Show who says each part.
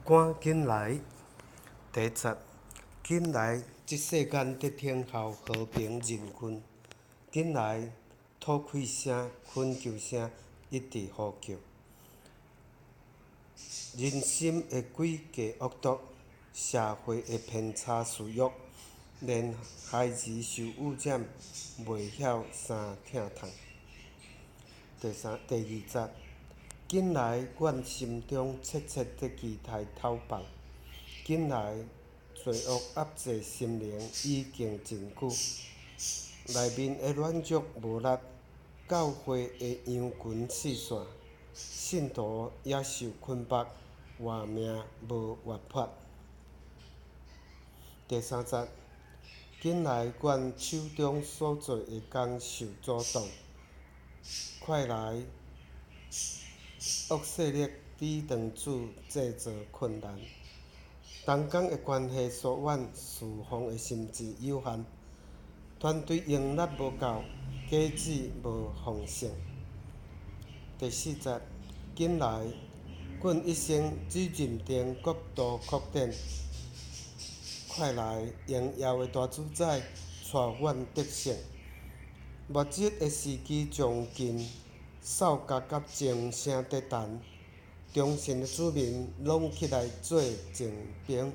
Speaker 1: 赶紧来！第十，紧来！这世间得天候和平人群，紧来！吐气声、恳求声一直呼叫。人心的诡计恶毒，社会的偏差私欲，连孩儿受污染，袂晓三疼痛。第二十，紧来！阮心中切切的期待透放。紧来！罪恶压制心灵已经真久，内面的软弱无力，教会的羊群四散，信徒也受困縛，活命无活泼。第三十，紧来！阮手中所做的工受阻挡，快来！恶势力抵挡主制造困难。同工的关系疏远，侍奉的心智有限，团队用力无够，果子无丰盛。第四十，紧来！阮一生只认定国度扩展，快来！荣耀的大主宰带阮得胜。末日的时机将近，扫甲甲钟声在弹，忠信的子民拢起来做精兵。